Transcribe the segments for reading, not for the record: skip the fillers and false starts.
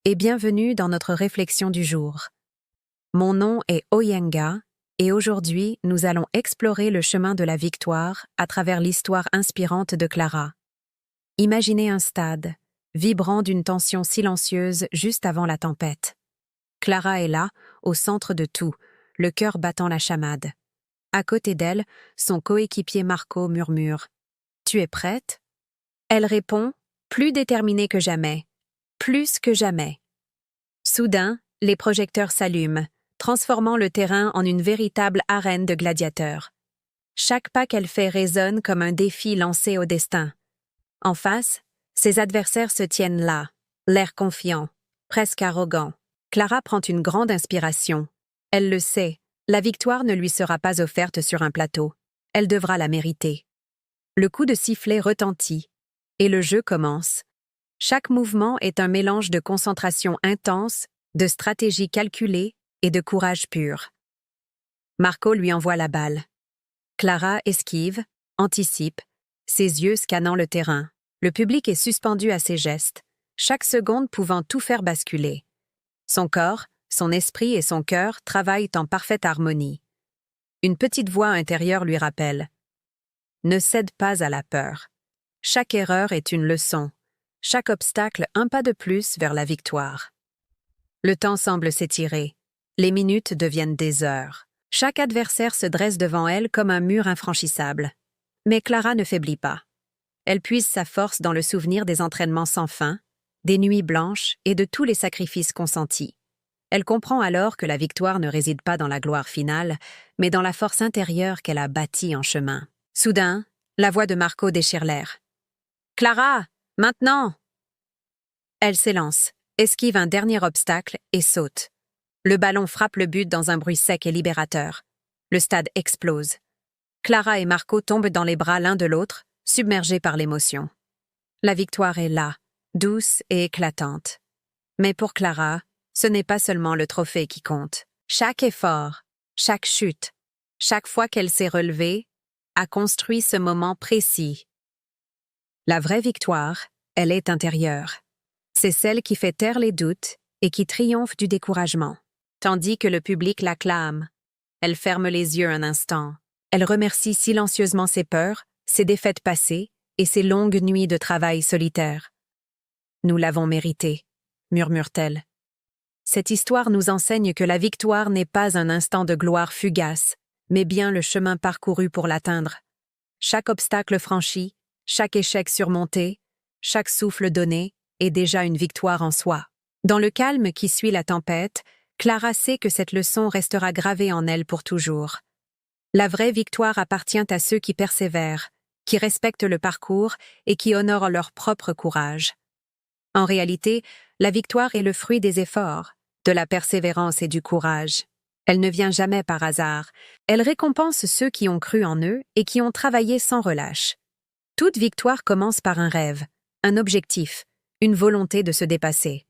et bienvenue dans notre réflexion du jour. Mon nom est Oyenga et aujourd'hui nous allons explorer le chemin de la victoire à travers l'histoire inspirante de Clara. Imaginez un stade, vibrant d'une tension silencieuse juste avant la tempête. Clara est là, au centre de tout, le cœur battant la chamade. À côté d'elle, son coéquipier Marco murmure « Tu es prête ?» Elle répond, plus déterminée que jamais. Plus que jamais. Soudain, les projecteurs s'allument, transformant le terrain en une véritable arène de gladiateurs. Chaque pas qu'elle fait résonne comme un défi lancé au destin. En face, ses adversaires se tiennent là, l'air confiant, presque arrogant. Clara prend une grande inspiration. Elle le sait, la victoire ne lui sera pas offerte sur un plateau. Elle devra la mériter. Le coup de sifflet retentit, et le jeu commence. Chaque mouvement est un mélange de concentration intense, de stratégie calculée et de courage pur. Marco lui envoie la balle. Clara esquive, anticipe, ses yeux scannant le terrain. Le public est suspendu à ses gestes, chaque seconde pouvant tout faire basculer. Son corps, son esprit et son cœur travaillent en parfaite harmonie. Une petite voix intérieure lui rappelle « Ne cède pas à la peur. Chaque erreur est une leçon. Chaque obstacle un pas de plus vers la victoire. » Le temps semble s'étirer. Les minutes deviennent des heures. Chaque adversaire se dresse devant elle comme un mur infranchissable. Mais Clara ne faiblit pas. Elle puise sa force dans le souvenir des entraînements sans fin, des nuits blanches et de tous les sacrifices consentis. Elle comprend alors que la victoire ne réside pas dans la gloire finale, mais dans la force intérieure qu'elle a bâtie en chemin. Soudain, la voix de Marco déchire l'air. « Clara, maintenant !» Elle s'élance, esquive un dernier obstacle et saute. Le ballon frappe le but dans un bruit sec et libérateur. Le stade explose. Clara et Marco tombent dans les bras l'un de l'autre, submergés par l'émotion. La victoire est là, douce et éclatante. Mais pour Clara, ce n'est pas seulement le trophée qui compte. Chaque effort, chaque chute, chaque fois qu'elle s'est relevée, a construit ce moment précis. La vraie victoire, elle est intérieure. C'est celle qui fait taire les doutes et qui triomphe du découragement. Tandis que le public l'acclame. Elle ferme les yeux un instant. Elle remercie silencieusement ses peurs, ses défaites passées et ses longues nuits de travail solitaire. « Nous l'avons mérité », murmure-t-elle. Cette histoire nous enseigne que la victoire n'est pas un instant de gloire fugace, mais bien le chemin parcouru pour l'atteindre. Chaque obstacle franchi, chaque échec surmonté, chaque souffle donné est déjà une victoire en soi. Dans le calme qui suit la tempête, Clara sait que cette leçon restera gravée en elle pour toujours. La vraie victoire appartient à ceux qui persévèrent, qui respectent le parcours et qui honorent leur propre courage. En réalité, la victoire est le fruit des efforts, de la persévérance et du courage. Elle ne vient jamais par hasard. Elle récompense ceux qui ont cru en eux et qui ont travaillé sans relâche. Toute victoire commence par un rêve, un objectif, une volonté de se dépasser.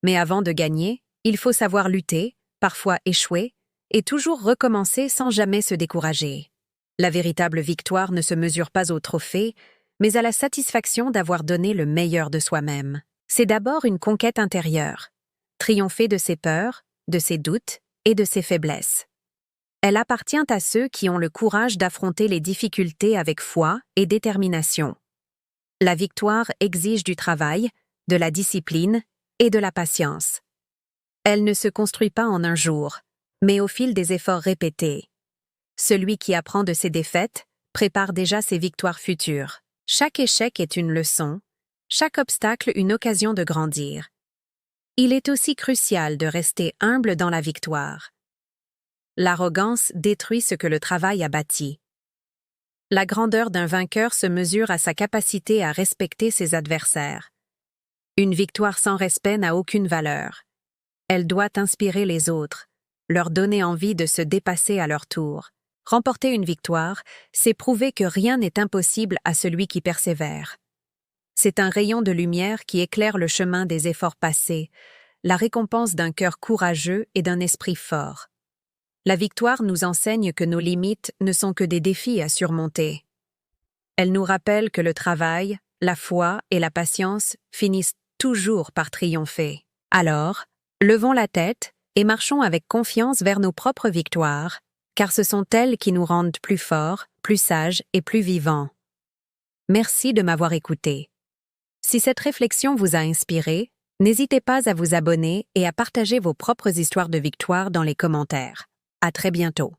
Mais avant de gagner, il faut savoir lutter, parfois échouer, et toujours recommencer sans jamais se décourager. La véritable victoire ne se mesure pas au trophée, mais à la satisfaction d'avoir donné le meilleur de soi-même. C'est d'abord une conquête intérieure, triompher de ses peurs, de ses doutes et de ses faiblesses. Elle appartient à ceux qui ont le courage d'affronter les difficultés avec foi et détermination. La victoire exige du travail, de la discipline et de la patience. Elle ne se construit pas en un jour, mais au fil des efforts répétés. Celui qui apprend de ses défaites prépare déjà ses victoires futures. Chaque échec est une leçon, chaque obstacle une occasion de grandir. Il est aussi crucial de rester humble dans la victoire. L'arrogance détruit ce que le travail a bâti. La grandeur d'un vainqueur se mesure à sa capacité à respecter ses adversaires. Une victoire sans respect n'a aucune valeur. Elle doit inspirer les autres, leur donner envie de se dépasser à leur tour. Remporter une victoire, c'est prouver que rien n'est impossible à celui qui persévère. C'est un rayon de lumière qui éclaire le chemin des efforts passés, la récompense d'un cœur courageux et d'un esprit fort. La victoire nous enseigne que nos limites ne sont que des défis à surmonter. Elle nous rappelle que le travail, la foi et la patience finissent toujours par triompher. Alors, levons la tête et marchons avec confiance vers nos propres victoires, car ce sont elles qui nous rendent plus forts, plus sages et plus vivants. Merci de m'avoir écouté. Si cette réflexion vous a inspiré, n'hésitez pas à vous abonner et à partager vos propres histoires de victoire dans les commentaires. À très bientôt.